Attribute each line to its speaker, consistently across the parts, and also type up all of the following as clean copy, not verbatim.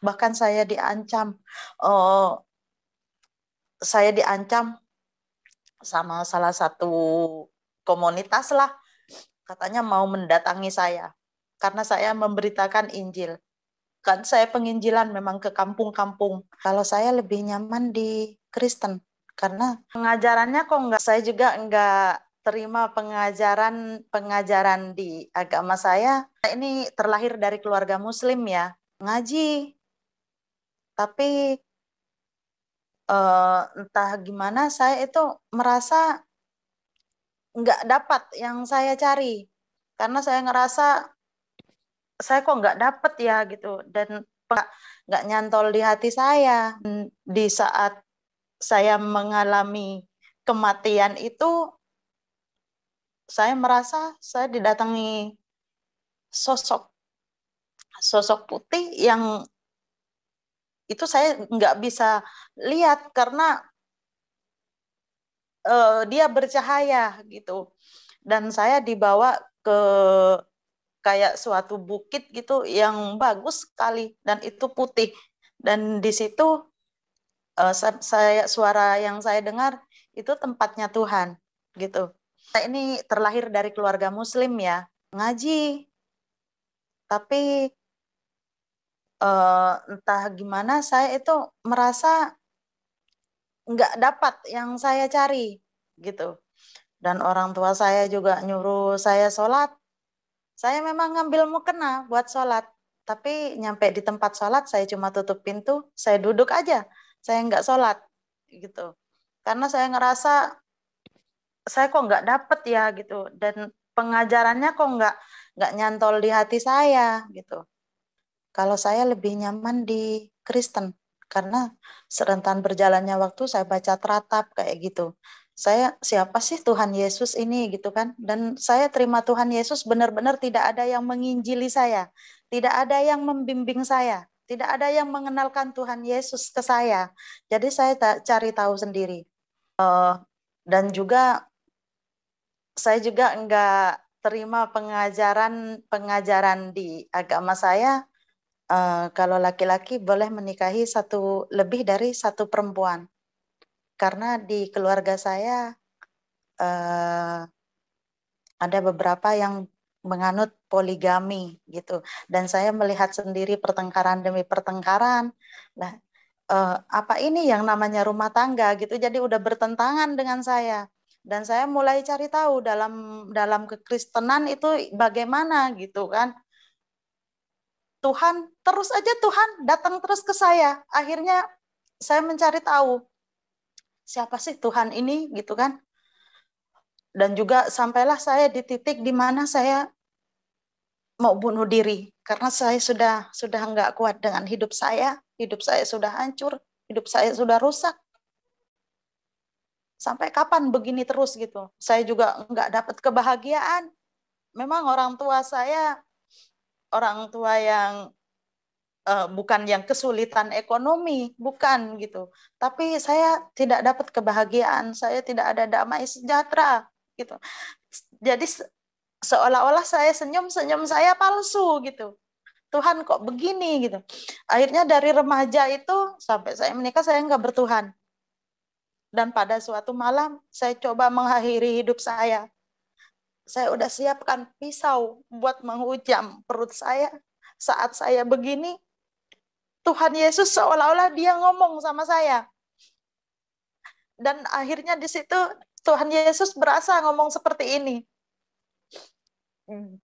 Speaker 1: Bahkan saya diancam. Uh, saya diancam sama salah satu komunitas lah. Katanya mau mendatangi saya. Karena saya memberitakan Injil. Kan saya penginjilan memang ke kampung-kampung. Kalau saya lebih nyaman di Kristen. Karena pengajarannya kok enggak, saya juga enggak terima pengajaran di agama saya. Ini terlahir dari keluarga Muslim ya. Ngaji. Tapi entah gimana saya itu merasa nggak dapat yang saya cari. Karena saya ngerasa saya kok nggak dapet ya gitu. Dan nggak nyantol di hati saya. Di saat saya mengalami kematian itu, saya merasa saya didatangi sosok putih yang itu saya nggak bisa lihat karena dia bercahaya gitu. Dan saya dibawa ke kayak suatu bukit gitu yang bagus sekali dan itu putih. Dan di situ suara yang saya dengar itu tempatnya Tuhan gitu. Ini terlahir dari keluarga Muslim ya, ngaji. Tapi entah gimana saya itu merasa nggak dapat yang saya cari gitu. Dan orang tua saya juga nyuruh saya sholat. Saya memang ngambil mukena buat sholat. Tapi nyampe di tempat sholat saya cuma tutup pintu, saya duduk aja. Saya nggak sholat gitu. Karena saya ngerasa saya kok nggak dapet ya gitu. Dan pengajarannya kok nggak nyantol di hati saya gitu. Kalau saya lebih nyaman di Kristen. Karena serentan berjalannya waktu saya baca teratap kayak gitu. Saya siapa sih Tuhan Yesus ini gitu kan. Dan saya terima Tuhan Yesus benar-benar tidak ada yang menginjili saya. Tidak ada yang membimbing saya. Tidak ada yang mengenalkan Tuhan Yesus ke saya. Jadi saya cari tahu sendiri. Dan juga saya juga enggak terima pengajaran di agama saya. Kalau laki-laki boleh menikahi lebih dari satu perempuan. Karena di keluarga saya ada beberapa yang menganut poligami gitu. Dan saya melihat sendiri pertengkaran demi pertengkaran. Nah, apa ini yang namanya rumah tangga gitu. Jadi udah bertentangan dengan saya. Dan saya mulai cari tahu dalam kekristenan itu bagaimana gitu kan. Terus aja Tuhan datang terus ke saya. Akhirnya saya mencari tahu siapa sih Tuhan ini gitu kan. Dan juga sampailah saya di titik di mana saya mau bunuh diri karena saya sudah nggak kuat dengan hidup saya sudah hancur, hidup saya sudah rusak. Sampai kapan begini terus gitu? Saya juga nggak dapat kebahagiaan. Memang orang tua yang bukan yang kesulitan ekonomi, bukan gitu. Tapi saya tidak dapat kebahagiaan, saya tidak ada damai sejahtera gitu. Jadi seolah-olah senyum saya palsu gitu. Tuhan kok begini gitu. Akhirnya dari remaja itu sampai saya menikah saya nggak bertuhan. Dan pada suatu malam saya coba mengakhiri hidup saya. Saya udah siapkan pisau buat menghujam perut saya. Saat saya begini, Tuhan Yesus seolah-olah dia ngomong sama saya. Dan akhirnya di situ Tuhan Yesus berasa ngomong seperti ini.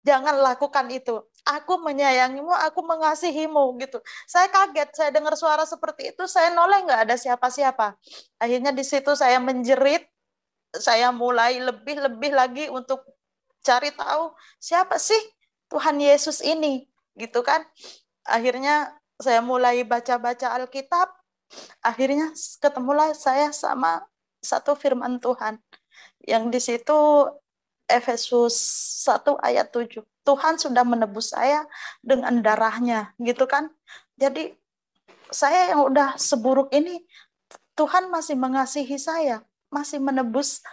Speaker 1: Jangan lakukan itu. Aku menyayangimu, aku mengasihimu gitu. Saya kaget, saya dengar suara seperti itu, saya noleh nggak ada siapa-siapa. Akhirnya di situ saya menjerit, saya mulai lebih lagi untuk cari tahu siapa sih Tuhan Yesus ini, gitu kan. Akhirnya saya mulai baca-baca Alkitab, akhirnya ketemulah saya sama satu firman Tuhan. Yang di situ Efesus 1 ayat 7. Tuhan sudah menebus saya dengan darahnya, gitu kan. Jadi saya yang udah seburuk ini, Tuhan masih mengasihi saya, masih menebus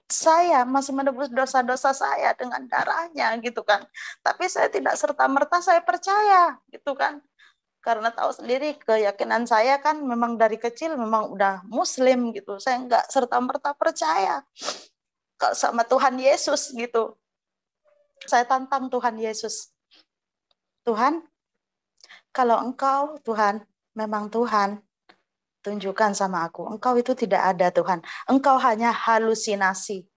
Speaker 1: saya, masih menebus dosa-dosa saya dengan darahnya, gitu kan. Tapi saya tidak serta-merta saya percaya, gitu kan. Karena tahu sendiri keyakinan saya kan memang dari kecil memang udah Muslim gitu. Saya nggak serta-merta percaya sama Tuhan Yesus gitu. Saya tantang Tuhan Yesus. Tuhan, kalau Engkau Tuhan, memang Tuhan, tunjukkan sama aku. Engkau itu tidak ada Tuhan. Engkau hanya halusinasi.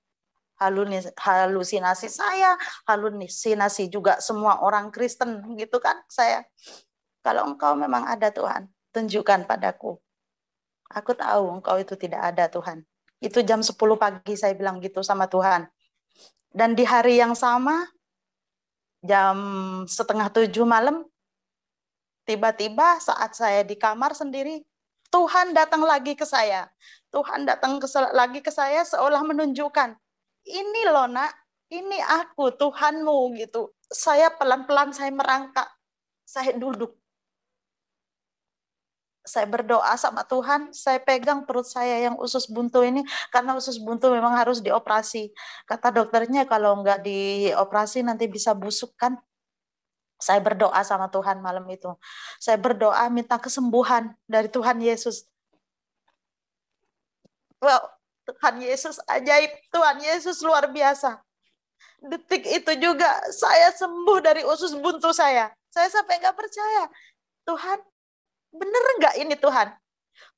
Speaker 1: Halusinasi saya, halusinasi juga semua orang Kristen gitu kan saya. Kalau Engkau memang ada Tuhan, tunjukkan padaku. Aku tahu Engkau itu tidak ada Tuhan. Itu jam 10 pagi saya bilang gitu sama Tuhan. Dan di hari yang sama, jam setengah 7 malam, tiba-tiba saat saya di kamar sendiri, Tuhan datang lagi ke saya. Tuhan datang lagi ke saya seolah menunjukkan, ini loh nak, ini aku Tuhanmu gitu. Saya pelan-pelan saya merangkak, saya duduk. Saya berdoa sama Tuhan, saya pegang perut saya yang usus buntu ini, karena usus buntu memang harus dioperasi. Kata dokternya kalau nggak dioperasi nanti bisa busuk kan. Saya berdoa sama Tuhan malam itu. Saya berdoa minta kesembuhan dari Tuhan Yesus. Wow, Tuhan Yesus ajaib, Tuhan Yesus luar biasa. Detik itu juga saya sembuh dari usus buntu saya. Saya sampai nggak percaya. Tuhan, bener nggak ini Tuhan?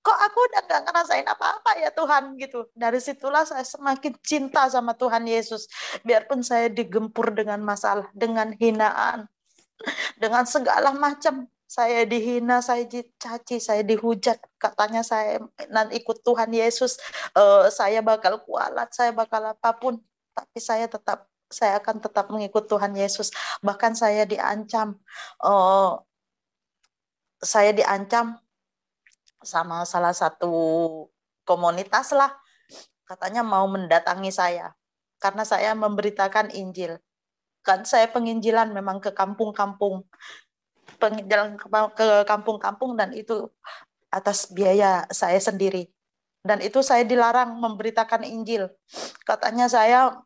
Speaker 1: Kok aku udah nggak ngerasain apa-apa ya Tuhan gitu. Dari situlah saya semakin cinta sama Tuhan Yesus. Biarpun saya digempur dengan masalah, dengan hinaan, dengan segala macam. Saya dihina, saya dicaci, saya dihujat. Katanya saya nanti ikut Tuhan Yesus, saya bakal kualat, saya bakal apapun. Tapi saya akan tetap mengikut Tuhan Yesus. Bahkan saya diancam sama salah satu komunitas lah, katanya mau mendatangi saya karena saya memberitakan Injil. Kan saya penginjilan memang ke kampung-kampung, penginjilan ke kampung-kampung, dan itu atas biaya saya sendiri. Dan itu saya dilarang memberitakan Injil. Katanya saya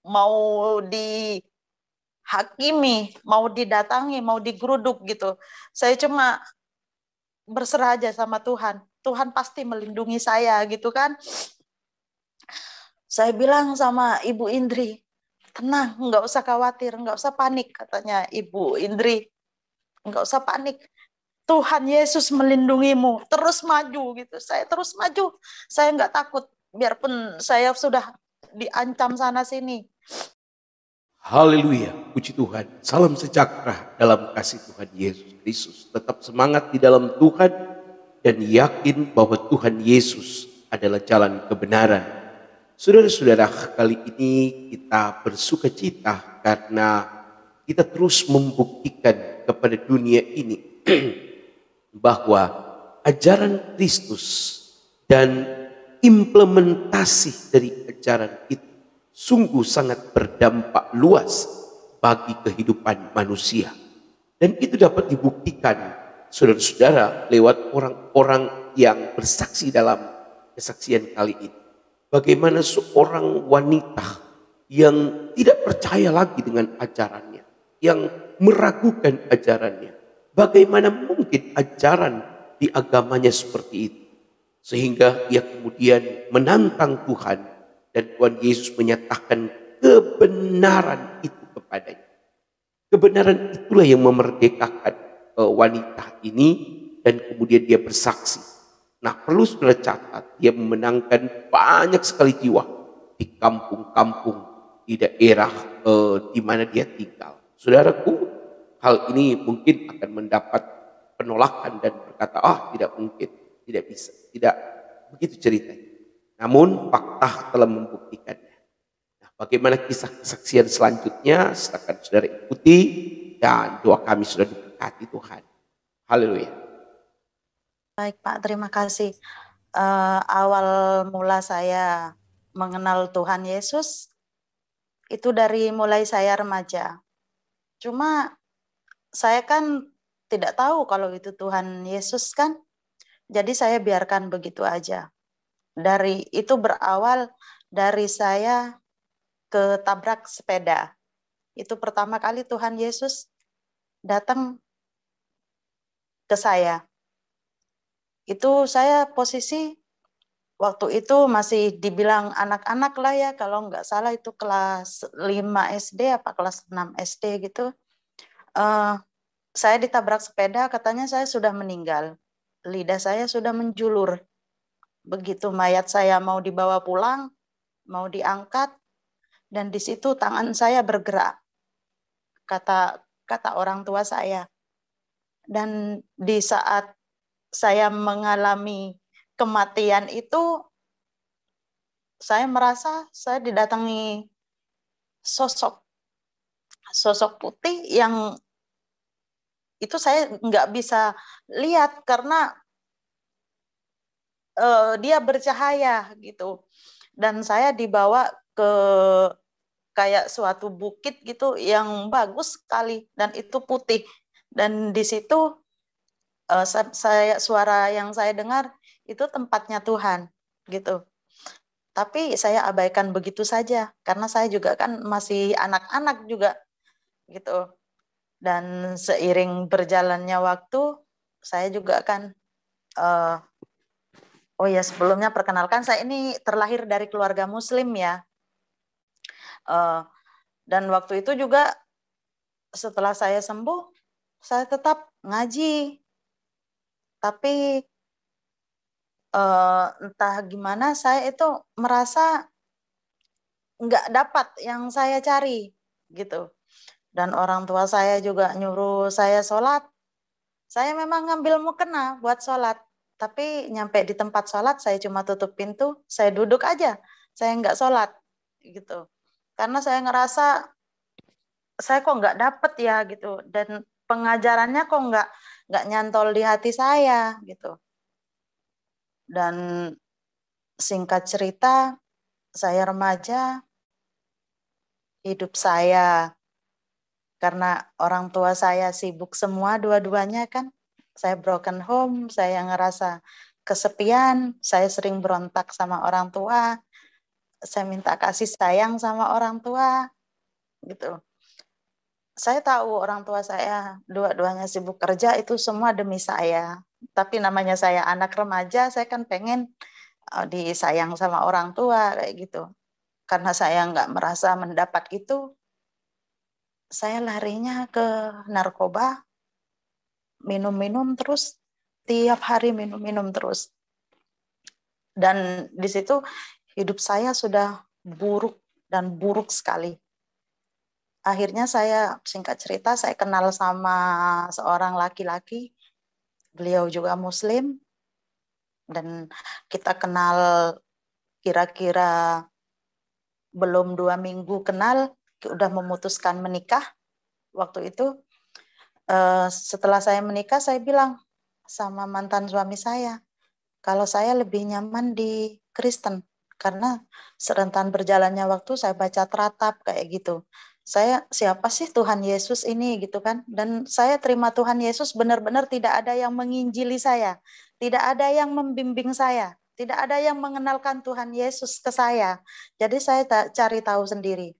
Speaker 1: mau dihakimi, mau didatangi, mau digeruduk gitu. Saya cuma berserah aja sama Tuhan. Tuhan pasti melindungi saya gitu kan. Saya bilang sama Ibu Indri, tenang, nggak usah khawatir, nggak usah panik, katanya Ibu Indri. Nggak usah panik. Tuhan Yesus melindungimu. Terus maju gitu. Saya terus maju. Saya nggak takut. Biarpun saya sudah diancam sana sini.
Speaker 2: Haleluya, puji Tuhan. Salam sejahtera dalam kasih Tuhan Yesus Kristus. Tetap semangat di dalam Tuhan dan yakin bahwa Tuhan Yesus adalah jalan kebenaran. Saudara-saudara, kali ini kita bersuka cita karena kita terus membuktikan kepada dunia ini bahwa ajaran Kristus dan implementasi dari ajaran itu sungguh sangat berdampak luas bagi kehidupan manusia. Dan itu dapat dibuktikan, saudara-saudara, lewat orang-orang yang bersaksi dalam kesaksian kali ini. Bagaimana seorang wanita yang tidak percaya lagi dengan ajarannya, yang meragukan ajarannya. Bagaimana mungkin ajaran di agamanya seperti itu? Sehingga ia kemudian menantang Tuhan, dan Tuhan Yesus menyatakan kebenaran itu kepadanya. Kebenaran itulah yang memerdekakan wanita ini, dan kemudian dia bersaksi. Nah, perlu saudara catat, dia memenangkan banyak sekali jiwa di kampung-kampung, di daerah di mana dia tinggal. Saudaraku, hal ini mungkin akan mendapat penolakan dan berkata, tidak mungkin, tidak bisa, tidak begitu ceritanya. Namun fakta telah membuktikannya. Nah, bagaimana kisah kesaksian selanjutnya? Silakan saudara ikuti, dan doa kami sudah diberkati Tuhan. Haleluya.
Speaker 1: Baik Pak, terima kasih. Awal mula saya mengenal Tuhan Yesus itu dari mulai saya remaja. Cuma saya kan tidak tahu kalau itu Tuhan Yesus kan. Jadi saya biarkan begitu aja. Itu berawal dari saya ketabrak sepeda. Itu pertama kali Tuhan Yesus datang ke saya. Itu saya posisi waktu itu masih dibilang anak-anak lah ya, kalau nggak salah itu kelas 5 SD apa kelas 6 SD gitu. Saya ditabrak sepeda, katanya saya sudah meninggal. Lidah saya sudah menjulur. Begitu mayat saya mau dibawa pulang, mau diangkat, dan di situ tangan saya bergerak, kata kata orang tua saya. Dan di saat saya mengalami kematian itu, saya merasa saya didatangi sosok sosok putih yang itu saya nggak bisa lihat karena dia bercahaya gitu. Dan saya dibawa ke kayak suatu bukit gitu yang bagus sekali dan itu putih. Dan di situ suara yang saya dengar itu tempatnya Tuhan gitu. Tapi saya abaikan begitu saja karena saya juga kan masih anak-anak juga gitu. Dan seiring berjalannya waktu, saya juga kan, oh ya sebelumnya perkenalkan saya ini terlahir dari keluarga Muslim ya. Dan waktu itu juga setelah saya sembuh, saya tetap ngaji. Tapi entah gimana saya itu merasa nggak dapat yang saya cari gitu. Dan orang tua saya juga nyuruh saya sholat. Saya memang ngambil mukena buat sholat. Tapi nyampe di tempat sholat saya cuma tutup pintu, saya duduk aja. Saya nggak sholat gitu. Karena saya ngerasa saya kok nggak dapet ya gitu. Dan pengajarannya kok nggak nyantol di hati saya gitu. Dan singkat cerita, saya remaja, hidup saya karena orang tua saya sibuk semua dua-duanya kan. Saya broken home, saya ngerasa kesepian, saya sering berontak sama orang tua, saya minta kasih sayang sama orang tua gitu. Saya tahu orang tua saya dua-duanya sibuk kerja itu semua demi saya. Tapi namanya saya anak remaja, saya kan pengen disayang sama orang tua kayak gitu. Karena saya nggak merasa mendapat itu, saya larinya ke narkoba, minum-minum terus, tiap hari minum-minum terus. Dan di situ hidup saya sudah buruk dan buruk sekali. Akhirnya saya, singkat cerita, saya kenal sama seorang laki-laki, beliau juga Muslim, dan kita kenal kira-kira belum 2 minggu kenal, udah memutuskan menikah. Waktu itu setelah saya menikah, saya bilang sama mantan suami saya, kalau saya lebih nyaman di Kristen, karena serentan berjalannya waktu saya baca teratap kayak gitu. Saya siapa sih Tuhan Yesus ini gitu kan? Dan saya terima Tuhan Yesus benar-benar tidak ada yang menginjili saya, tidak ada yang membimbing saya, tidak ada yang mengenalkan Tuhan Yesus ke saya. Jadi saya cari tahu sendiri.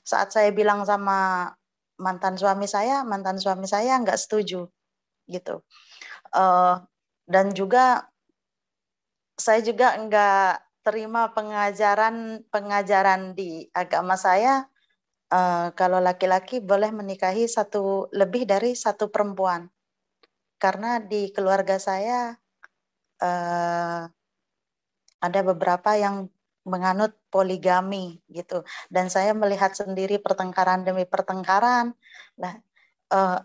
Speaker 1: Saat saya bilang sama mantan suami saya nggak setuju gitu. Dan juga saya juga nggak terima pengajaran di agama saya kalau laki-laki boleh menikahi lebih dari satu perempuan. Karena di keluarga saya ada beberapa yang menganut poligami gitu. Dan saya melihat sendiri pertengkaran demi pertengkaran. Nah,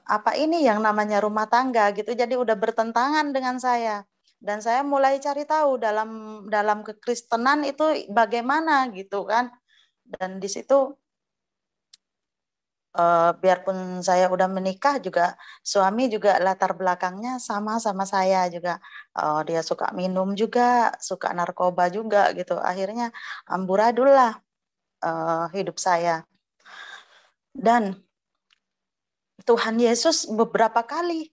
Speaker 1: apa ini yang namanya rumah tangga gitu. Jadi udah bertentangan dengan saya. Dan saya mulai cari tahu dalam kekristenan itu bagaimana gitu kan. Dan di situ biarpun saya udah menikah juga suami juga latar belakangnya sama saya juga. Dia suka minum juga, suka narkoba juga gitu. Akhirnya amburadul lah hidup saya. Dan Tuhan Yesus beberapa kali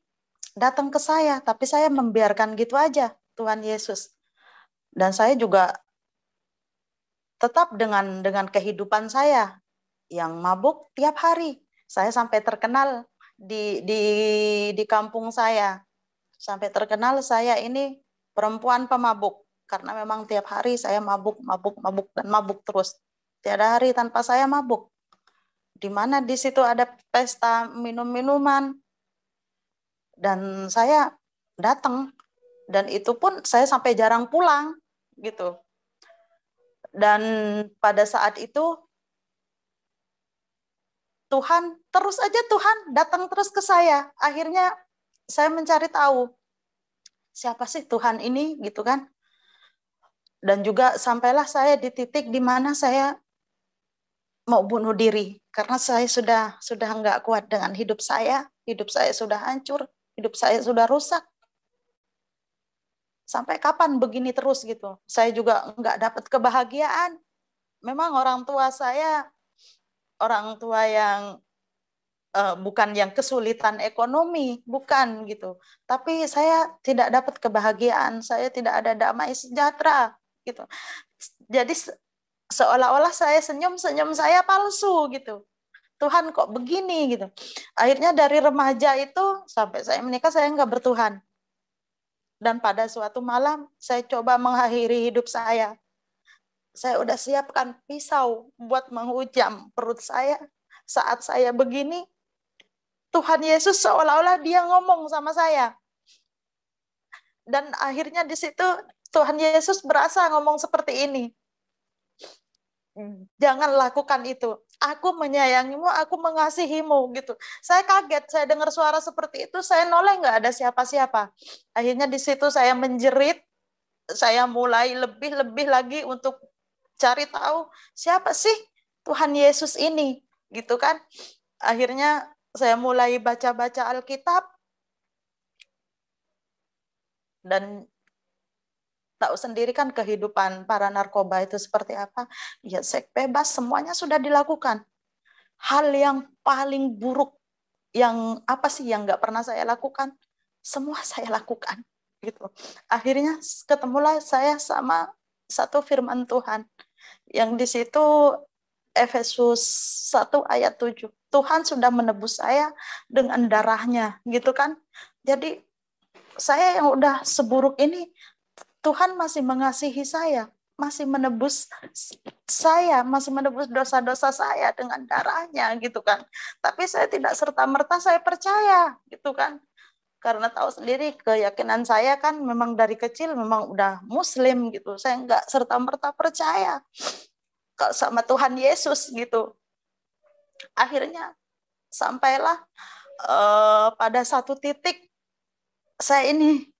Speaker 1: datang ke saya, tapi saya membiarkan gitu aja Tuhan Yesus. Dan saya juga tetap dengan kehidupan saya yang mabuk tiap hari. Saya sampai terkenal di kampung saya. Sampai terkenal saya ini perempuan pemabuk. Karena memang tiap hari saya mabuk, mabuk, mabuk, dan mabuk terus. Tiada hari tanpa saya mabuk. Di mana di situ ada pesta minum-minuman. Dan saya datang. Dan itu pun saya sampai jarang pulang. Gitu. Dan pada saat itu Tuhan, terus aja Tuhan datang terus ke saya. Akhirnya saya mencari tahu siapa sih Tuhan ini gitu kan. Dan juga sampailah saya di titik di mana saya mau bunuh diri karena saya sudah nggak kuat dengan hidup saya sudah hancur, hidup saya sudah rusak. Sampai kapan begini terus gitu? Saya juga nggak dapat kebahagiaan. Memang orang tua saya orang tua yang bukan yang kesulitan ekonomi, bukan gitu. Tapi saya tidak dapat kebahagiaan, saya tidak ada damai sejahtera gitu. Jadi seolah-olah saya senyum saya palsu gitu. Tuhan kok begini gitu. Akhirnya dari remaja itu sampai saya menikah saya nggak bertuhan. Dan pada suatu malam saya coba mengakhiri hidup saya. Saya udah siapkan pisau buat menghujam perut saya. Saat saya begini, Tuhan Yesus seolah-olah dia ngomong sama saya. Dan akhirnya di situ Tuhan Yesus berasa ngomong seperti ini. Jangan lakukan itu. Aku menyayangimu, aku mengasihimu gitu. Saya kaget, saya dengar suara seperti itu, saya noleh nggak ada siapa-siapa. Akhirnya di situ saya menjerit, saya mulai lebih-lebih lagi untuk cari tahu siapa sih Tuhan Yesus ini, gitu kan. Akhirnya saya mulai baca-baca Alkitab dan tahu sendiri kan kehidupan para narkoba itu seperti apa. Ya seks bebas semuanya sudah dilakukan. Hal yang paling buruk yang apa sih yang nggak pernah saya lakukan? Semua saya lakukan gitu. Akhirnya ketemulah saya sama satu firman Tuhan yang di situ Efesus 1 ayat 7. Tuhan sudah menebus saya dengan darahnya gitu kan. Jadi saya yang udah seburuk ini Tuhan masih mengasihi saya, masih menebus saya, masih menebus dosa-dosa saya dengan darahnya gitu kan. Tapi saya tidak serta-merta saya percaya gitu kan. Karena tahu sendiri keyakinan saya kan memang dari kecil memang udah muslim gitu. Saya nggak serta-merta percaya sama Tuhan Yesus gitu. Akhirnya sampailah pada satu titik saya ini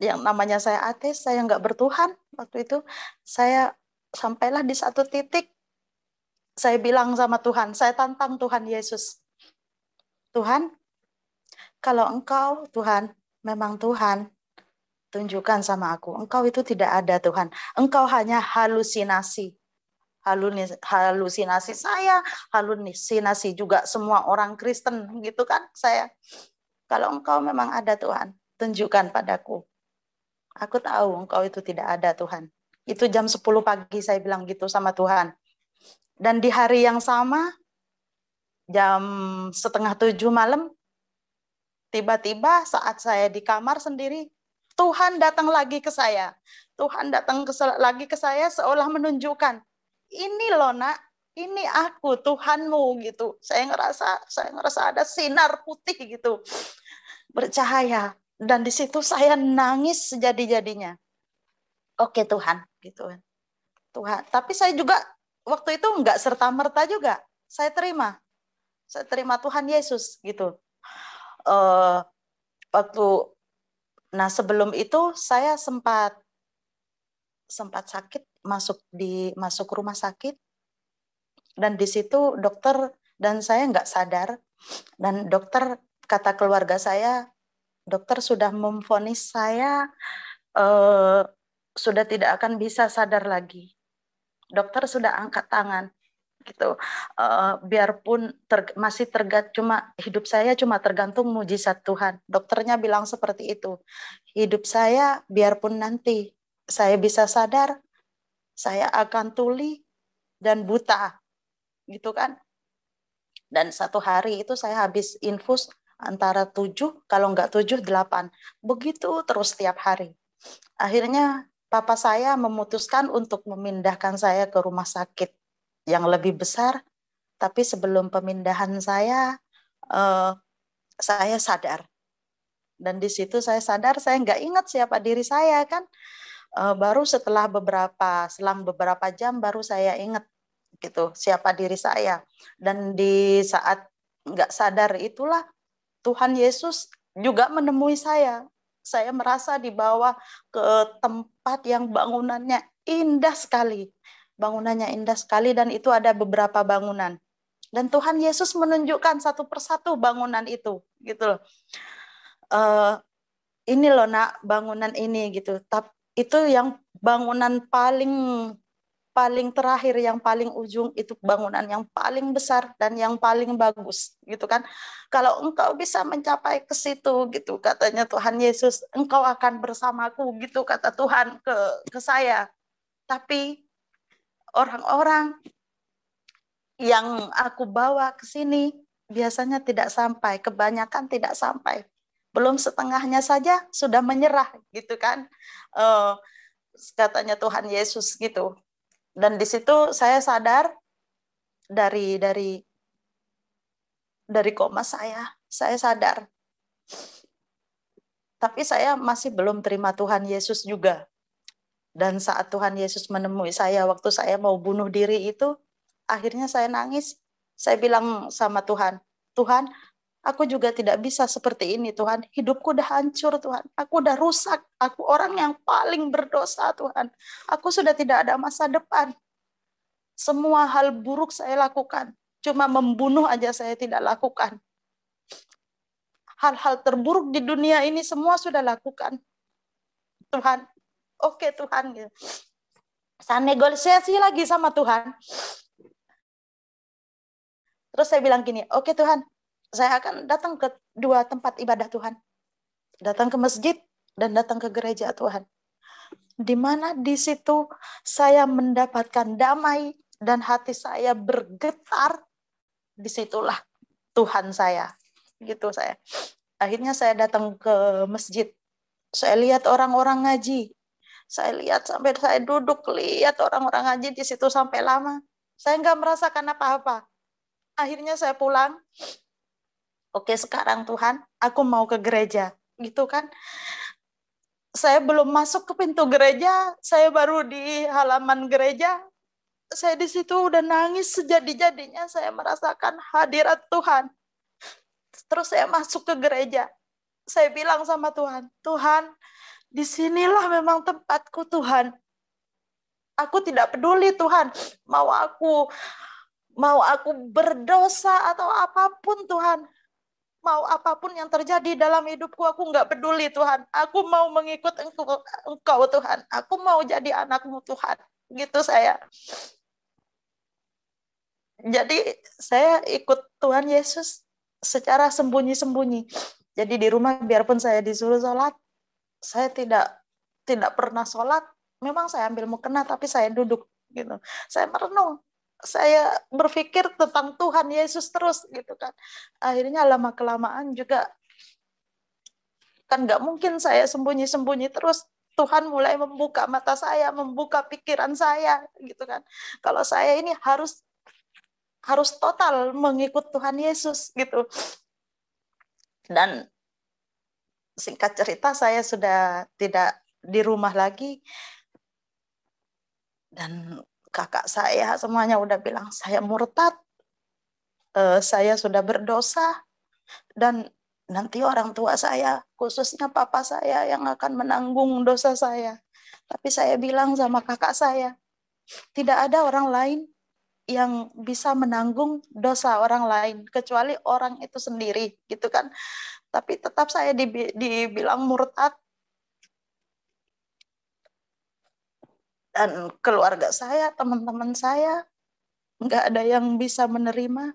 Speaker 1: yang namanya saya ateis, saya nggak bertuhan waktu itu. Saya sampailah di satu titik, saya bilang sama Tuhan, saya tantang Tuhan Yesus. Tuhan, kalau Engkau Tuhan, memang Tuhan, tunjukkan sama aku. Engkau itu tidak ada Tuhan. Engkau hanya halusinasi. Halusinasi saya, halusinasi juga semua orang Kristen gitu kan saya. Kalau Engkau memang ada Tuhan, tunjukkan padaku. Aku tahu Engkau itu tidak ada Tuhan. Itu jam 10 pagi saya bilang gitu sama Tuhan. Dan di hari yang sama, jam setengah 7 malam, tiba-tiba saat saya di kamar sendiri, Tuhan datang lagi ke saya. Tuhan datang lagi ke saya seolah menunjukkan, ini loh nak, ini aku Tuhanmu gitu. Saya ngerasa ada sinar putih gitu, bercahaya. Dan di situ saya nangis sejadi-jadinya. Oke Tuhan, gitu. Tuhan. Tapi saya juga waktu itu nggak serta-merta juga. Saya terima Tuhan Yesus gitu. Waktu, nah sebelum itu saya sempat sakit, masuk rumah sakit, dan di situ dokter dan saya nggak sadar, dan dokter kata keluarga saya, dokter sudah memvonis saya sudah tidak akan bisa sadar lagi. Dokter sudah angkat tangan gitu. Biarpun masih cuma hidup saya cuma tergantung mujizat Tuhan. Dokternya bilang seperti itu. Hidup saya biarpun nanti saya bisa sadar, saya akan tuli dan buta gitu kan. Dan satu hari itu saya habis infus antara 7, kalau nggak 7, 8. Begitu terus setiap hari. Akhirnya papa saya memutuskan untuk memindahkan saya ke rumah sakit yang lebih besar. Tapi sebelum pemindahan saya sadar. Dan di situ saya sadar saya nggak ingat siapa diri saya kan. Baru selang beberapa jam baru saya ingat gitu siapa diri saya. Dan di saat nggak sadar itulah Tuhan Yesus juga menemui saya. Saya merasa dibawa ke tempat yang bangunannya indah sekali. Bangunannya indah sekali dan itu ada beberapa bangunan. Dan Tuhan Yesus menunjukkan satu persatu bangunan itu, gitu loh. Ini loh nak, bangunan ini gitu. Tapi itu yang bangunan paling terakhir, yang paling ujung itu bangunan yang paling besar dan yang paling bagus, gitu kan. Kalau engkau bisa mencapai ke situ, gitu katanya Tuhan Yesus, engkau akan bersamaku, gitu kata Tuhan ke saya. Tapi orang-orang yang aku bawa ke sini biasanya tidak sampai, kebanyakan tidak sampai. Belum setengahnya saja sudah menyerah gitu kan. Katanya Tuhan Yesus gitu. Dan di situ saya sadar dari koma saya sadar. Tapi saya masih belum terima Tuhan Yesus juga. Dan saat Tuhan Yesus menemui saya waktu saya mau bunuh diri itu, akhirnya saya nangis. Saya bilang sama Tuhan, Tuhan, aku juga tidak bisa seperti ini Tuhan. Hidupku udah hancur Tuhan. Aku udah rusak. Aku orang yang paling berdosa Tuhan. Aku sudah tidak ada masa depan. Semua hal buruk saya lakukan. Cuma membunuh aja saya tidak lakukan. Hal-hal terburuk di dunia ini semua sudah lakukan. Tuhan, oke Tuhan. Saya negosiasi lagi sama Tuhan. Terus saya bilang gini, oke Tuhan, saya akan datang ke 2 tempat ibadah Tuhan. Datang ke masjid dan datang ke gereja Tuhan. Di mana di situ saya mendapatkan damai dan hati saya bergetar, disitulah Tuhan saya. Gitu saya. Akhirnya saya datang ke masjid. Saya lihat orang-orang ngaji. Saya lihat sampai saya duduk lihat orang-orang ngaji di situ sampai lama. Saya nggak merasakan apa-apa. Akhirnya saya pulang. Oke, sekarang Tuhan, aku mau ke gereja. Gitu kan. Saya belum masuk ke pintu gereja, saya baru di halaman gereja. Saya di situ udah nangis sejadi-jadinya, saya merasakan hadirat Tuhan. Terus saya masuk ke gereja. Saya bilang sama Tuhan, Tuhan, disinilah memang tempatku Tuhan. Aku tidak peduli Tuhan, mau aku berdosa atau apapun Tuhan. Mau apapun yang terjadi dalam hidupku, aku nggak peduli Tuhan. Aku mau mengikut Engkau Tuhan. Aku mau jadi anakmu Tuhan. Gitu saya. Jadi saya ikut Tuhan Yesus secara sembunyi-sembunyi. Jadi di rumah biarpun saya disuruh sholat, saya tidak pernah sholat. Memang saya ambil mukena tapi saya duduk gitu. Saya merenung. Saya berpikir tentang Tuhan Yesus terus gitu kan. Akhirnya lama kelamaan juga kan nggak mungkin saya sembunyi-sembunyi terus. Tuhan mulai membuka mata saya, membuka pikiran saya gitu kan. Kalau saya ini harus total mengikut Tuhan Yesus gitu. Dan singkat cerita saya sudah tidak di rumah lagi dan kakak saya semuanya udah bilang saya murtad, saya sudah berdosa dan nanti orang tua saya, khususnya papa saya yang akan menanggung dosa saya. Tapi saya bilang sama kakak saya, tidak ada orang lain yang bisa menanggung dosa orang lain kecuali orang itu sendiri gitu kan. Tapi tetap saya dibilang murtad dan keluarga saya, teman-teman saya nggak ada yang bisa menerima,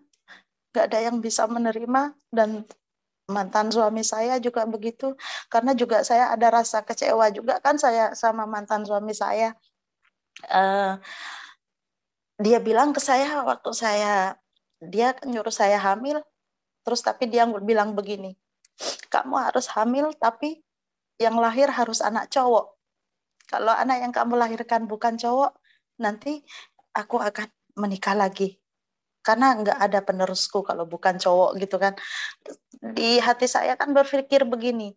Speaker 1: nggak ada yang bisa menerima dan mantan suami saya juga begitu karena juga saya ada rasa kecewa juga kan saya sama mantan suami saya. Dia bilang ke saya waktu dia nyuruh saya hamil, Terus tapi dia bilang begini, kamu harus hamil tapi yang lahir harus anak cowok. Kalau anak yang kamu lahirkan bukan cowok, nanti aku akan menikah lagi. Karena nggak ada penerusku kalau bukan cowok gitu kan. Di hati saya kan berpikir begini,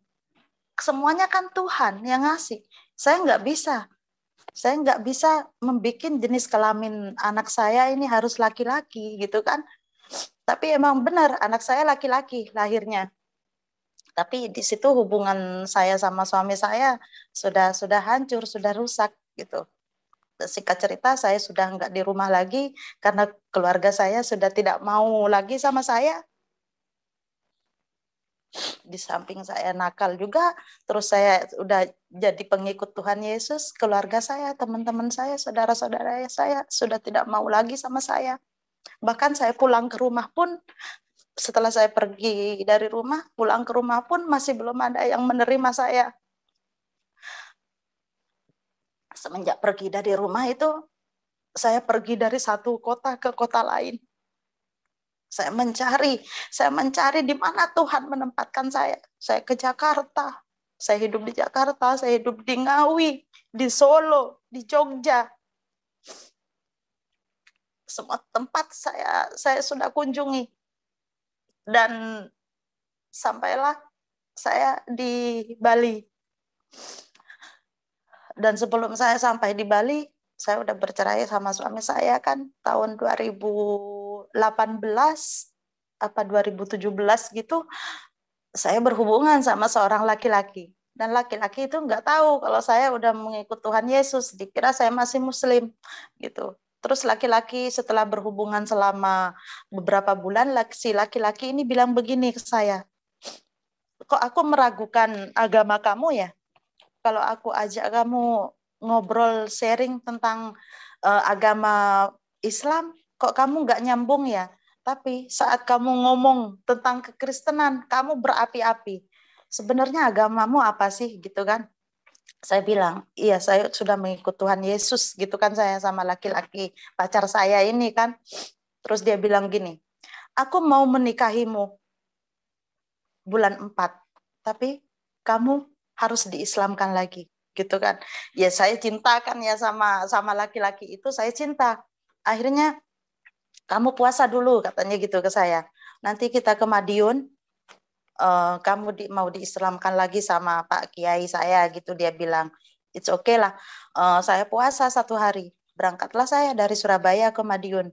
Speaker 1: semuanya kan Tuhan yang ngasih. Saya nggak bisa. Saya nggak bisa membuat jenis kelamin anak saya ini harus laki-laki gitu kan. Tapi emang benar anak saya laki-laki lahirnya. Tapi di situ hubungan saya sama suami saya sudah hancur, sudah rusak gitu. Singkat cerita, saya sudah nggak di rumah lagi karena keluarga saya sudah tidak mau lagi sama saya. Di samping saya nakal juga, terus saya udah jadi pengikut Tuhan Yesus, keluarga saya, teman-teman saya, saudara-saudara saya sudah tidak mau lagi sama saya. Bahkan saya pulang ke rumah pun, setelah saya pergi dari rumah, pulang ke rumah pun masih belum ada yang menerima saya. Semenjak pergi dari rumah itu, saya pergi dari satu kota ke kota lain. Saya mencari di mana Tuhan menempatkan saya. Saya ke Jakarta, saya hidup di Jakarta, saya hidup di Ngawi, di Solo, di Jogja. Semua tempat saya sudah kunjungi. Dan sampailah saya di Bali. Dan sebelum saya sampai di Bali, saya udah bercerai sama suami saya kan tahun 2018 apa 2017 gitu. Saya berhubungan sama seorang laki-laki. Dan laki-laki itu nggak tahu kalau saya udah mengikut Tuhan Yesus, dikira saya masih Muslim gitu. Terus laki-laki setelah berhubungan selama beberapa bulan, si laki-laki ini bilang begini ke saya, kok aku meragukan agama kamu ya? Kalau aku ajak kamu ngobrol sharing tentang agama Islam, kok kamu nggak nyambung ya? Tapi saat kamu ngomong tentang kekristenan, kamu berapi-api. Sebenarnya agamamu apa sih gitu kan? Saya bilang, iya saya sudah mengikut Tuhan Yesus gitu kan saya sama laki-laki pacar saya ini kan. Terus dia bilang gini, aku mau menikahimu bulan 4, tapi kamu harus diislamkan lagi gitu kan. Ya saya cintakan ya sama laki-laki itu, saya cinta. Akhirnya kamu puasa dulu katanya gitu ke saya. Nanti kita ke Madiun, kamu mau diislamkan lagi sama Pak Kiai saya gitu, dia bilang. It's okay lah. Saya puasa 1 hari. Berangkatlah saya dari Surabaya ke Madiun.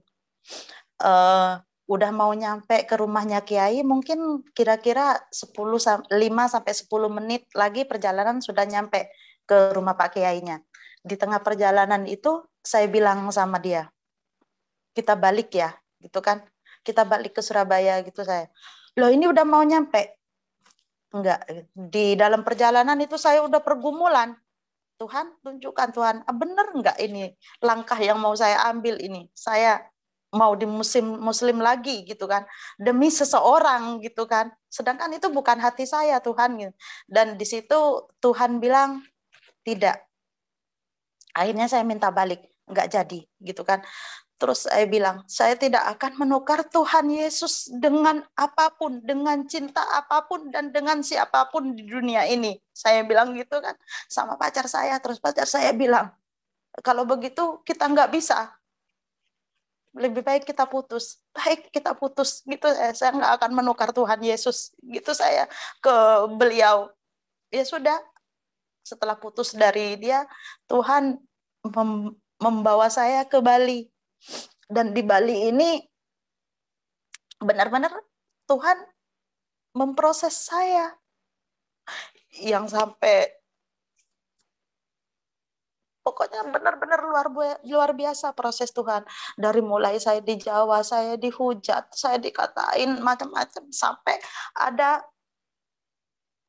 Speaker 1: Udah mau nyampe ke rumahnya Kiai, mungkin kira-kira 5 sampai 10 menit lagi perjalanan sudah nyampe ke rumah Pak Kiainya. Di tengah perjalanan itu saya bilang sama dia, kita balik ya, gitu kan? Kita balik ke Surabaya gitu saya. Loh ini udah mau nyampe? Enggak, di dalam perjalanan itu saya udah pergumulan. Tuhan, tunjukkan Tuhan, bener enggak ini langkah yang mau saya ambil ini? Saya mau di muslim lagi gitu kan, demi seseorang gitu kan, sedangkan itu bukan hati saya Tuhan gitu. Dan di situ Tuhan bilang tidak. Akhirnya saya minta balik, nggak jadi gitu kan. Terus saya bilang, saya tidak akan menukar Tuhan Yesus dengan apapun, dengan cinta apapun, dan dengan siapapun di dunia ini. Saya bilang gitu kan sama pacar saya. Terus pacar saya bilang, kalau begitu kita nggak bisa. Lebih baik kita putus. Baik kita putus. Gitu saya nggak akan menukar Tuhan Yesus. Gitu saya ke beliau. Ya sudah, setelah putus dari dia, Tuhan membawa saya ke Bali. Dan di Bali ini benar-benar Tuhan memproses saya yang sampai pokoknya benar-benar luar biasa proses Tuhan. Dari mulai saya di Jawa, saya dihujat, saya dikatain macam-macam, sampai ada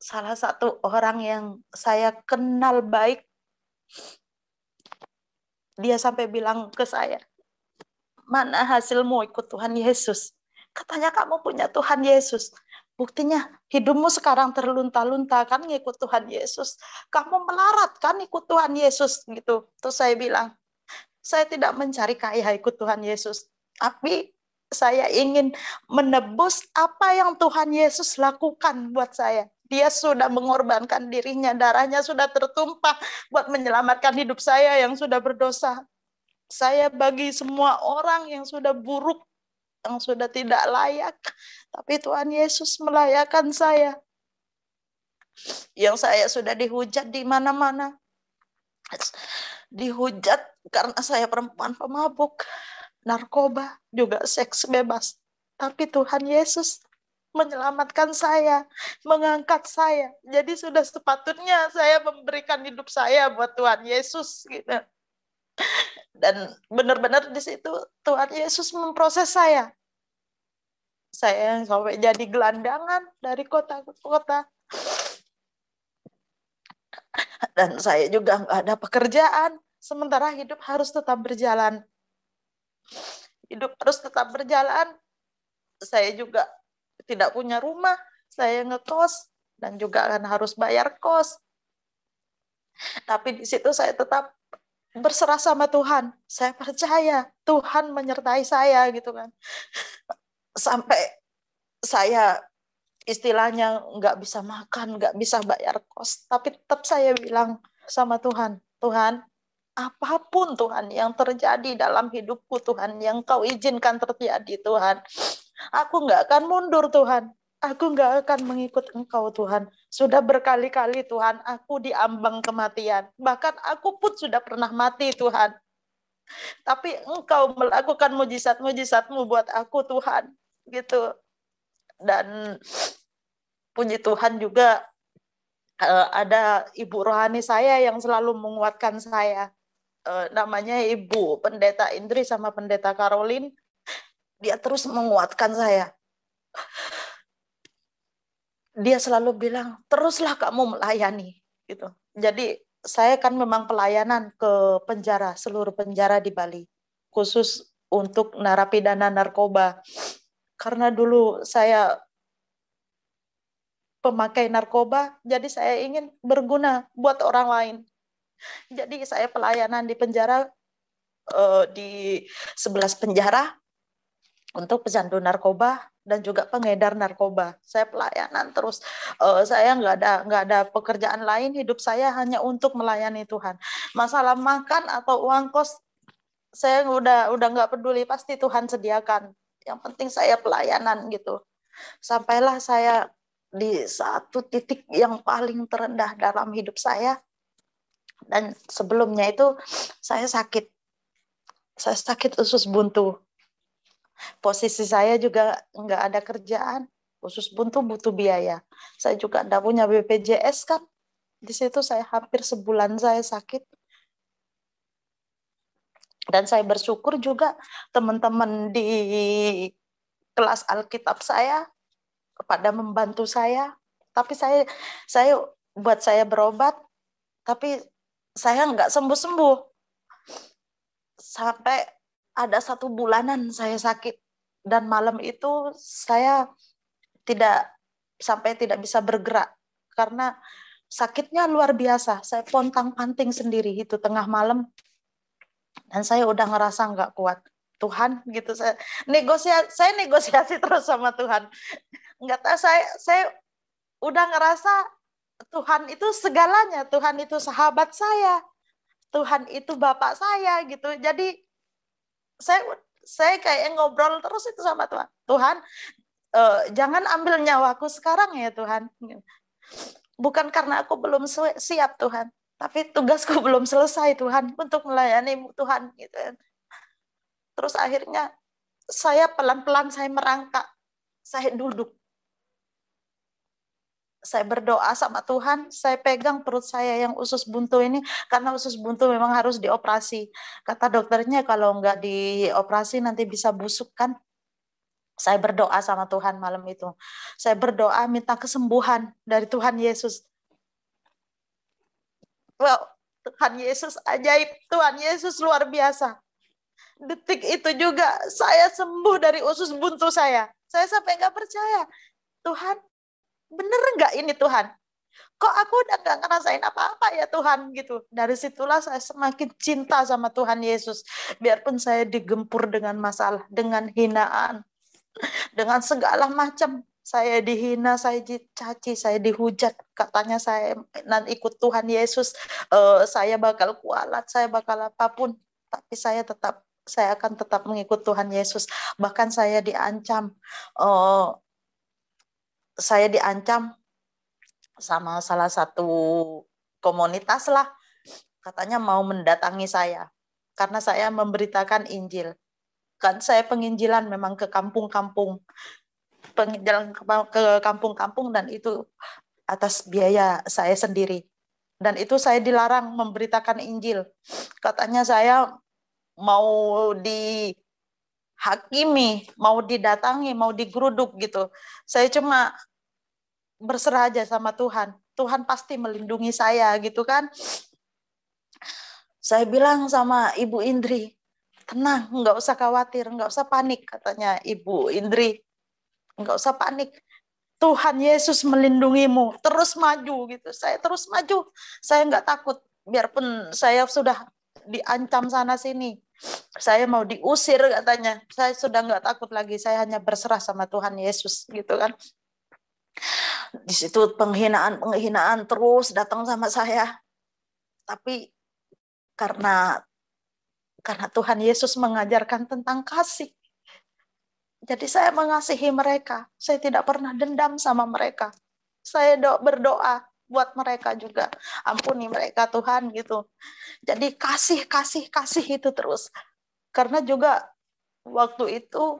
Speaker 1: salah satu orang yang saya kenal baik, dia sampai bilang ke saya, mana hasilmu ikut Tuhan Yesus? Katanya kamu punya Tuhan Yesus. Buktinya hidupmu sekarang terlunta-lunta kan ngikut Tuhan Yesus. Kamu melarat kan ikut Tuhan Yesus gitu. Terus saya bilang, saya tidak mencari kaya ikut Tuhan Yesus. Tapi Saya ingin menebus apa yang Tuhan Yesus lakukan buat saya. Dia sudah mengorbankan dirinya, darahnya sudah tertumpah buat menyelamatkan hidup saya yang sudah berdosa. Saya bagi semua orang yang sudah buruk, yang sudah tidak layak. Tapi Tuhan Yesus melayakkan saya. Yang saya sudah dihujat di mana-mana. Dihujat karena saya perempuan pemabuk, narkoba, juga seks bebas. Tapi Tuhan Yesus menyelamatkan saya, mengangkat saya. Jadi sudah sepatutnya saya memberikan hidup saya buat Tuhan Yesus gitu. Dan benar-benar di situ Tuhan Yesus memproses saya. Saya sampai jadi gelandangan dari kota ke kota. Dan saya juga nggak ada pekerjaan. Sementara hidup harus tetap berjalan. Hidup harus tetap berjalan. Saya juga tidak punya rumah. Saya ngekos. Dan juga kan harus bayar kos. Tapi di situ saya tetap berserah sama Tuhan. Saya percaya Tuhan menyertai saya gitu kan. Sampai saya istilahnya nggak bisa makan, nggak bisa bayar kos. Tapi tetap saya bilang sama Tuhan, Tuhan, apapun Tuhan yang terjadi dalam hidupku Tuhan, yang kau izinkan terjadi Tuhan, aku nggak akan mundur Tuhan. Aku nggak akan mengikut Engkau Tuhan. Sudah berkali-kali Tuhan, aku diambang kematian. Bahkan aku pun sudah pernah mati Tuhan. Tapi Engkau melakukan mujizat-mujizat-Mu buat aku Tuhan. Gitu. Dan puji Tuhan juga ada ibu rohani saya yang selalu menguatkan saya. Namanya Ibu Pendeta Indri sama Pendeta Caroline. Dia terus menguatkan saya. Dia selalu bilang, teruslah kamu melayani. Gitu. Jadi saya kan memang pelayanan ke penjara, seluruh penjara di Bali. Khusus untuk narapidana narkoba. Karena dulu saya pemakai narkoba, jadi saya ingin berguna buat orang lain. Jadi saya pelayanan di penjara, di 11 penjara, untuk pecandu narkoba dan juga pengedar narkoba. Saya pelayanan terus. Saya nggak ada pekerjaan lain. Hidup saya hanya untuk melayani Tuhan. Masalah makan atau uang kos saya udah nggak peduli. Pasti Tuhan sediakan. Yang penting saya pelayanan gitu. Sampailah saya di satu titik yang paling terendah dalam hidup saya. Dan sebelumnya itu saya sakit. Saya sakit usus buntu. Posisi saya juga nggak ada kerjaan, khusus buntu butuh biaya. Saya juga nggak punya BPJS kan. Di situ saya hampir sebulan saya sakit. Dan saya bersyukur juga teman-teman di kelas Alkitab saya pada membantu saya. Tapi saya buat saya berobat, tapi saya nggak sembuh-sembuh. Sampai ada 1 bulanan saya sakit. Dan malam itu saya tidak bisa bergerak karena sakitnya luar biasa. Saya pontang-panting sendiri itu tengah malam dan saya udah ngerasa nggak kuat. Tuhan gitu saya negosiasi terus sama Tuhan. Nggak tahu saya udah ngerasa Tuhan itu segalanya, Tuhan itu sahabat saya, Tuhan itu bapak saya gitu. Jadi saya kayak ngobrol terus itu sama Tuhan. Tuhan, jangan ambil nyawaku sekarang ya Tuhan. Bukan karena aku belum siap Tuhan, tapi tugasku belum selesai Tuhan untuk melayani Tuhan. Gitu. Terus akhirnya saya pelan-pelan saya merangkak, saya duduk. Saya berdoa sama Tuhan, saya pegang perut saya yang usus buntu ini, karena usus buntu memang harus dioperasi. Kata dokternya kalau nggak dioperasi nanti bisa busuk kan. Saya berdoa sama Tuhan malam itu. Saya berdoa minta kesembuhan dari Tuhan Yesus. Wow, Tuhan Yesus ajaib, Tuhan Yesus luar biasa. Detik itu juga saya sembuh dari usus buntu saya. Saya sampai nggak percaya. Tuhan, bener nggak ini Tuhan? Kok aku udah nggak ngerasain apa-apa ya Tuhan gitu. Dari situlah saya semakin cinta sama Tuhan Yesus. Biarpun saya digempur dengan masalah, dengan hinaan, dengan segala macam. Saya dihina, saya dicaci, saya dihujat. Katanya saya nanti ikut Tuhan Yesus, saya bakal kualat, saya bakal apapun. Tapi saya akan tetap mengikut Tuhan Yesus. Bahkan saya diancam sama salah satu komunitas lah, katanya mau mendatangi saya karena saya memberitakan Injil. Kan saya penginjilan memang ke kampung-kampung, penginjilan ke kampung-kampung, dan itu atas biaya saya sendiri. Dan itu saya dilarang memberitakan Injil. Katanya saya mau dihakimi, mau didatangi, mau digeruduk gitu. Saya cuma berserah aja sama Tuhan. Tuhan pasti melindungi saya gitu kan. Saya bilang sama Ibu Indri, tenang, nggak usah khawatir, nggak usah panik, katanya Ibu Indri. Nggak usah panik. Tuhan Yesus melindungimu. Terus maju gitu. Saya terus maju. Saya nggak takut. Biarpun saya sudah diancam sana sini. Saya mau diusir katanya. Saya sudah nggak takut lagi. Saya hanya berserah sama Tuhan Yesus gitu kan. Di situ penghinaan terus datang sama saya. Tapi karena Tuhan Yesus mengajarkan tentang kasih. Jadi saya mengasihi mereka. Saya tidak pernah dendam sama mereka. Saya berdoa buat mereka juga. Ampuni mereka Tuhan gitu. Jadi kasih itu terus. Karena juga waktu itu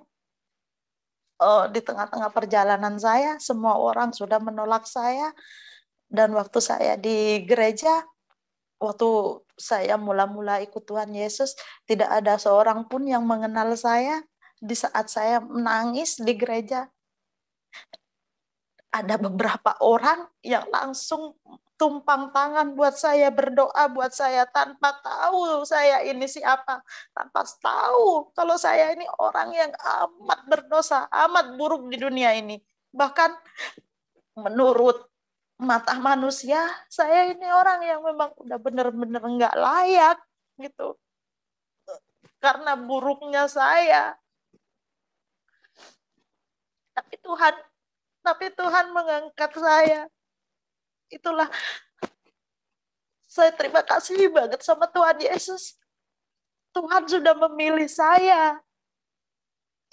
Speaker 1: di tengah-tengah perjalanan saya, semua orang sudah menolak saya. Dan waktu saya di gereja, waktu saya mula-mula ikut Tuhan Yesus, tidak ada seorang pun yang mengenal saya. Di saat saya menangis di gereja, ada beberapa orang yang langsung tumpang tangan buat saya, berdoa buat saya tanpa tahu saya ini siapa, tanpa tahu kalau saya ini orang yang amat berdosa, amat buruk di dunia ini. Bahkan menurut mata manusia, saya ini orang yang memang udah benar-benar nggak layak gitu. Karena buruknya saya. Tapi Tuhan mengangkat saya. Itulah, saya terima kasih banget sama Tuhan Yesus. Tuhan sudah memilih saya.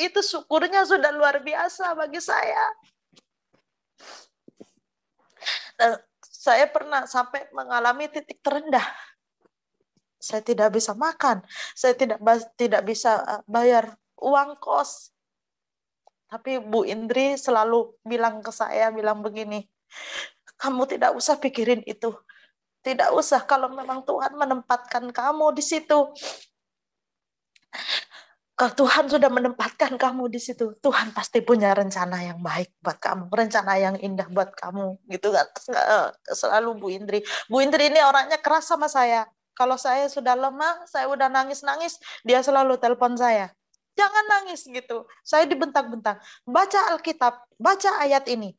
Speaker 1: Itu syukurnya sudah luar biasa bagi saya. Dan saya pernah sampai mengalami titik terendah. Saya tidak bisa makan. Saya tidak bisa bayar uang kos. Tapi Bu Indri selalu bilang ke saya, bilang begini, kamu tidak usah pikirin itu. Tidak usah, kalau memang Tuhan menempatkan kamu di situ. Kalau Tuhan sudah menempatkan kamu di situ, Tuhan pasti punya rencana yang baik buat kamu, rencana yang indah buat kamu, gitu kan? Selalu Bu Indri. Bu Indri ini orangnya keras sama saya. Kalau saya sudah lemah, saya udah nangis-nangis, dia selalu telepon saya. Jangan nangis gitu. Saya dibentak-bentak. Baca Alkitab, baca ayat ini.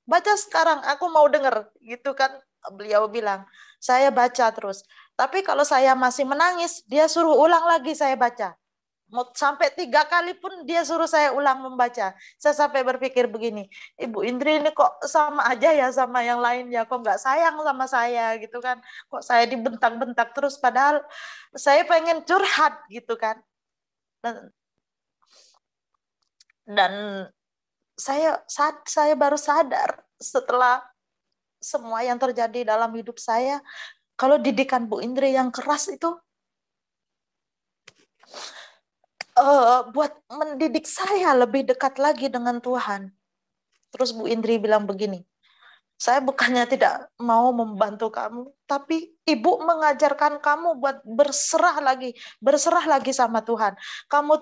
Speaker 1: Baca sekarang, aku mau denger, gitu kan? Beliau bilang. Saya baca terus. Tapi kalau saya masih menangis, dia suruh ulang lagi saya baca. Sampai 3 kali pun dia suruh saya ulang membaca. Saya sampai berpikir begini, Ibu Indri ini kok sama aja ya sama yang lain ya, kok nggak sayang sama saya gitu kan, kok saya dibentak-bentak terus, padahal saya pengen curhat gitu kan. Dan saya baru sadar setelah semua yang terjadi dalam hidup saya, kalau didikan Bu Indri yang keras itu buat mendidik saya lebih dekat lagi dengan Tuhan. Terus Bu Indri bilang begini, saya bukannya tidak mau membantu kamu, tapi Ibu mengajarkan kamu buat berserah lagi sama Tuhan. Kamu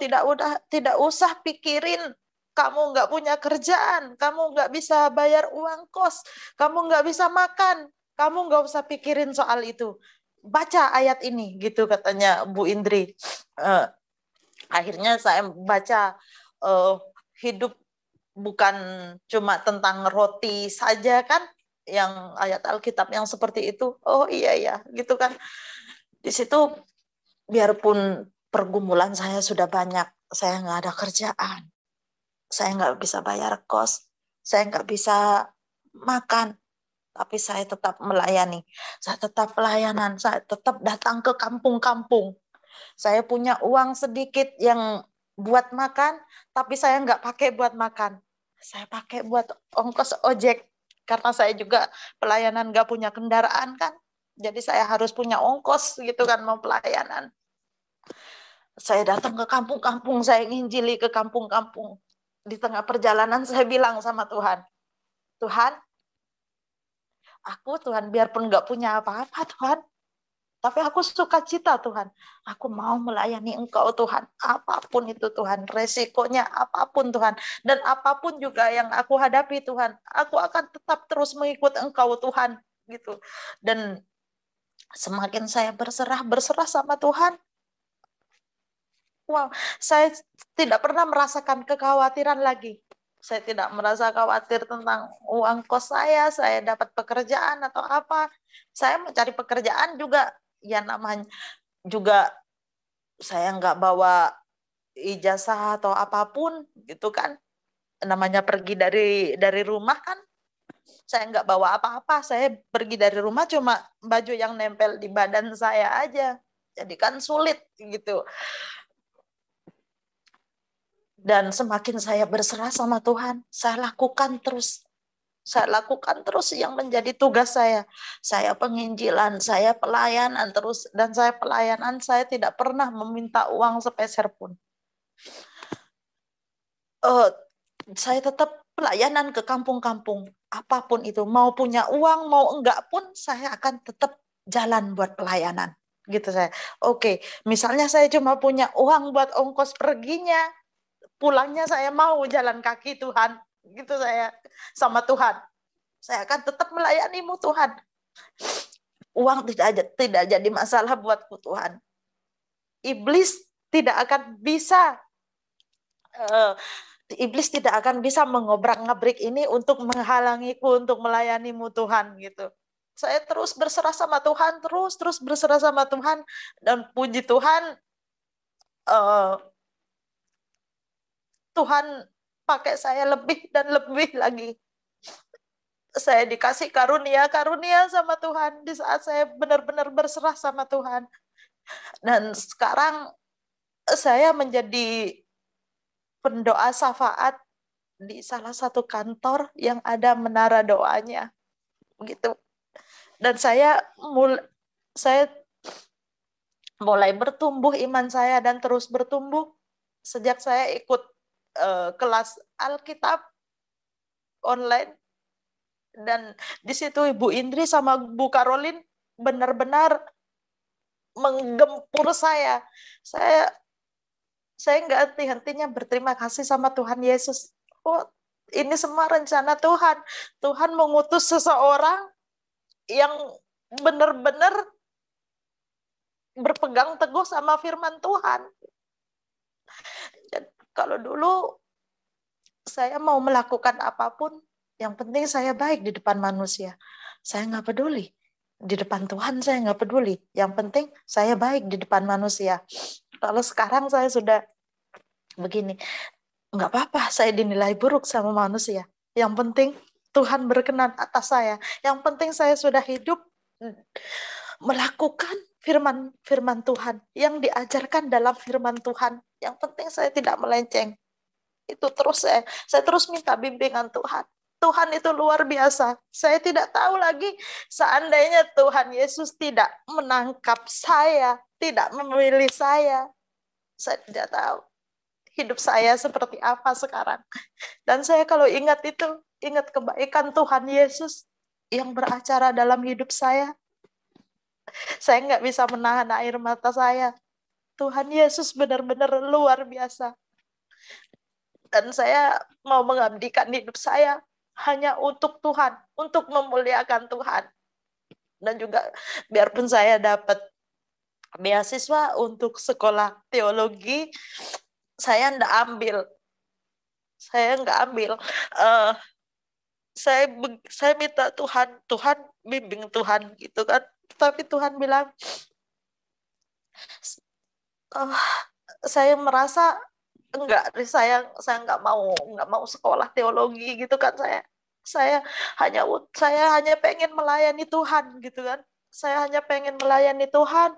Speaker 1: tidak usah pikirin kamu nggak punya kerjaan, kamu nggak bisa bayar uang kos, kamu nggak bisa makan, kamu nggak usah pikirin soal itu. Baca ayat ini, gitu katanya Bu Indri. Akhirnya saya baca, hidup bukan cuma tentang roti saja kan, yang ayat Alkitab yang seperti itu. Oh iya ya, gitu kan. Di situ biarpun pergumulan saya sudah banyak, saya nggak ada kerjaan, saya nggak bisa bayar kos, saya nggak bisa makan, tapi saya tetap melayani, saya tetap pelayanan, saya tetap datang ke kampung-kampung. Saya punya uang sedikit yang buat makan, tapi saya nggak pakai buat makan. Saya pakai buat ongkos ojek, karena saya juga pelayanan nggak punya kendaraan kan. Jadi saya harus punya ongkos gitu kan mau pelayanan. Saya datang ke kampung-kampung, saya nginjili ke kampung-kampung. Di tengah perjalanan saya bilang sama Tuhan, Tuhan, aku Tuhan biarpun nggak punya apa-apa Tuhan, tapi aku suka cita Tuhan. Aku mau melayani Engkau Tuhan. Apapun itu Tuhan. Resikonya apapun Tuhan. Dan apapun juga yang aku hadapi Tuhan. Aku akan tetap terus mengikut Engkau Tuhan. Gitu. Dan semakin saya berserah sama Tuhan. Wow, saya tidak pernah merasakan kekhawatiran lagi. Saya tidak merasa khawatir tentang uang kos saya dapat pekerjaan atau apa. Saya mencari pekerjaan juga, ya namanya juga saya nggak bawa ijazah atau apapun gitu kan, namanya pergi dari rumah kan, saya nggak bawa apa-apa, saya pergi dari rumah cuma baju yang nempel di badan saya aja, jadi kan sulit gitu. Dan semakin saya berserah sama Tuhan, saya lakukan terus yang menjadi tugas saya. Saya penginjilan, saya pelayanan terus, dan saya pelayanan, saya tidak pernah meminta uang sepeser pun. Saya tetap pelayanan ke kampung-kampung, apapun itu, mau punya uang, mau enggak pun, saya akan tetap jalan buat pelayanan. Gitu saya. Oke, misalnya saya cuma punya uang buat ongkos perginya, pulangnya saya mau jalan kaki Tuhan. Gitu saya sama Tuhan. Saya akan tetap melayanimu Tuhan. Uang tidak jadi masalah buatku Tuhan. Iblis tidak akan bisa iblis tidak akan bisa mengobrak-ngabrik ini untuk menghalangiku untuk melayanimu Tuhan gitu. Saya terus berserah sama Tuhan, terus berserah sama Tuhan, dan puji Tuhan, Tuhan pakai saya lebih dan lebih lagi. Saya dikasih karunia sama Tuhan di saat saya benar-benar berserah sama Tuhan. Dan sekarang saya menjadi pendoa syafaat di salah satu kantor yang ada menara doanya, gitu. Dan saya mulai bertumbuh iman saya dan terus bertumbuh sejak saya ikut kelas Alkitab online. Dan di situ Ibu Indri sama Bu Karolin benar-benar menggempur saya. Saya nggak henti-hentinya berterima kasih sama Tuhan Yesus. Oh, ini semua rencana Tuhan. Tuhan mengutus seseorang yang benar-benar berpegang teguh sama firman Tuhan. Dan kalau dulu saya mau melakukan apapun, yang penting saya baik di depan manusia. Saya nggak peduli. Di depan Tuhan saya nggak peduli. Yang penting saya baik di depan manusia. Kalau sekarang saya sudah begini, nggak apa-apa saya dinilai buruk sama manusia. Yang penting Tuhan berkenan atas saya. Yang penting saya sudah hidup melakukan firman Tuhan yang diajarkan dalam firman Tuhan. Yang penting saya tidak melenceng. Itu terus saya terus minta bimbingan Tuhan. Tuhan itu luar biasa. Saya tidak tahu lagi seandainya Tuhan Yesus tidak menangkap saya, tidak memilih saya tidak tahu hidup saya seperti apa sekarang. Dan saya kalau ingat itu, ingat kebaikan Tuhan Yesus yang beracara dalam hidup saya nggak bisa menahan air mata saya. Tuhan Yesus benar-benar luar biasa. Dan saya mau mengabdikan hidup saya hanya untuk Tuhan, untuk memuliakan Tuhan. Dan juga biarpun saya dapat beasiswa untuk sekolah teologi, saya nggak ambil. saya minta Tuhan bimbing Tuhan gitu kan. Tapi Tuhan bilang, "Oh, saya merasa enggak, saya nggak mau sekolah teologi gitu kan. Saya saya hanya pengen melayani Tuhan gitu kan. Saya hanya pengen melayani Tuhan,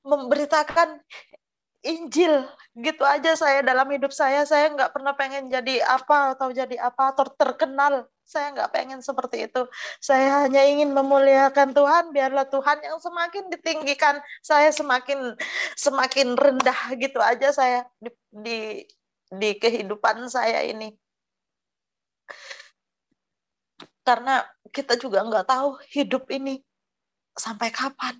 Speaker 1: memberitakan Injil gitu aja. Saya dalam hidup saya nggak pernah pengen jadi apa atau jadi apa atau terkenal. Saya nggak pengen seperti itu. Saya hanya ingin memuliakan Tuhan. Biarlah Tuhan yang semakin ditinggikan, saya semakin rendah gitu aja saya di kehidupan saya ini. Karena kita juga nggak tahu hidup ini sampai kapan.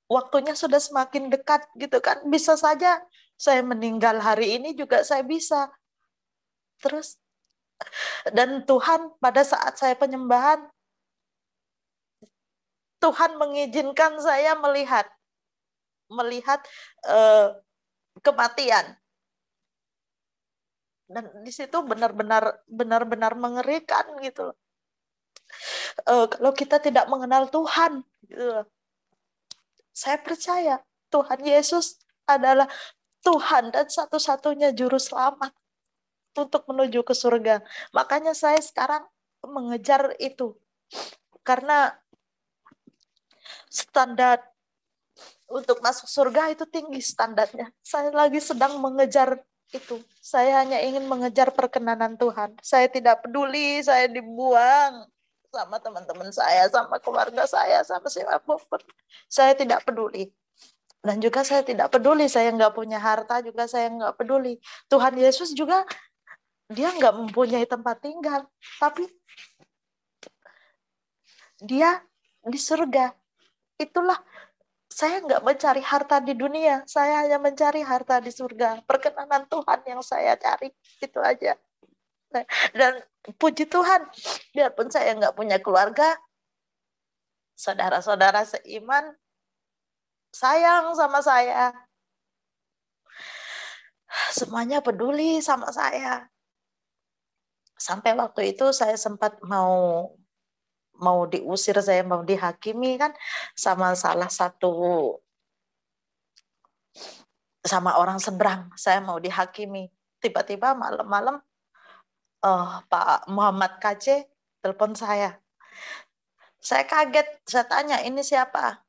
Speaker 1: Waktunya sudah semakin dekat gitu kan. Bisa saja saya meninggal hari ini juga saya bisa. Terus, dan Tuhan pada saat saya penyembahan, Tuhan mengizinkan saya melihat kematian. Dan di situ benar-benar mengerikan gitu. Kalau kita tidak mengenal Tuhan, gitu. Saya percaya Tuhan Yesus adalah Tuhan dan satu-satunya juru selamat untuk menuju ke surga. Makanya saya sekarang mengejar itu. Karena standar untuk masuk surga itu tinggi standarnya. Saya lagi sedang mengejar itu. Saya hanya ingin mengejar perkenanan Tuhan. Saya tidak peduli saya dibuang sama teman-teman saya, sama keluarga saya, sama siapapun. Saya tidak peduli. Dan juga saya tidak peduli, saya nggak punya harta juga saya nggak peduli. Tuhan Yesus juga, dia nggak mempunyai tempat tinggal, tapi dia di surga. Itulah, saya nggak mencari harta di dunia, saya hanya mencari harta di surga. Perkenanan Tuhan yang saya cari, itu aja. Dan puji Tuhan, biarpun saya nggak punya keluarga, saudara-saudara seiman sayang sama saya. Semuanya peduli sama saya. Sampai waktu itu saya sempat mau diusir, saya mau dihakimi kan sama orang seberang. Saya mau dihakimi. Tiba-tiba malam-malam Pak Muhammad KC telepon saya. Saya kaget, saya tanya, ini siapa?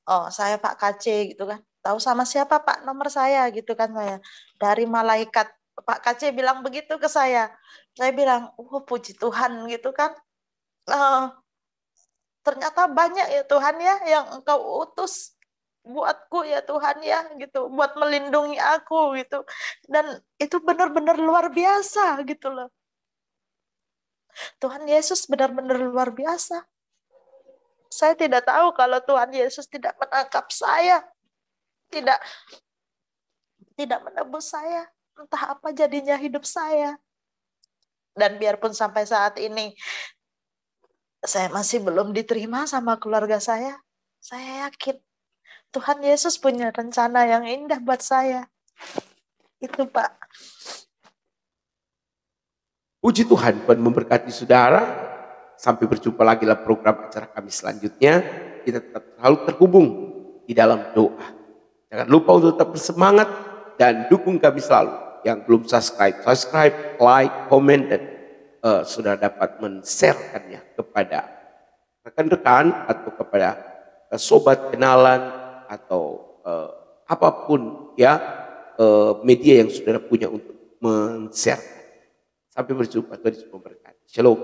Speaker 1: Oh, saya Pak KC gitu kan. Tahu sama siapa Pak? Nomor saya gitu kan saya. Dari malaikat. Pak KC bilang begitu ke saya. Saya bilang, puji Tuhan gitu kan. Ternyata banyak ya Tuhan ya yang Engkau utus buatku ya Tuhan ya gitu, buat melindungi aku gitu. Dan itu benar-benar luar biasa gitu loh. Tuhan Yesus benar-benar luar biasa. Saya tidak tahu kalau Tuhan Yesus tidak menangkap saya, tidak menebus saya, entah apa jadinya hidup saya. Dan biarpun sampai saat ini saya masih belum diterima sama keluarga saya yakin Tuhan Yesus punya rencana yang indah buat saya. Itu Pak.
Speaker 2: Puji Tuhan, Tuhan memberkati saudara. Sampai berjumpa lagi dalam program acara kami selanjutnya. Kita tetap selalu terhubung di dalam doa. Jangan lupa untuk tetap bersemangat dan dukung kami selalu. Yang belum subscribe, like, komen, dan saudara dapat men-sharekannya kepada rekan-rekan atau kepada sobat kenalan atau apapun ya media yang saudara punya untuk men-share. Sampai berjumpa, Tuhan Yesus memberkati. Shalom.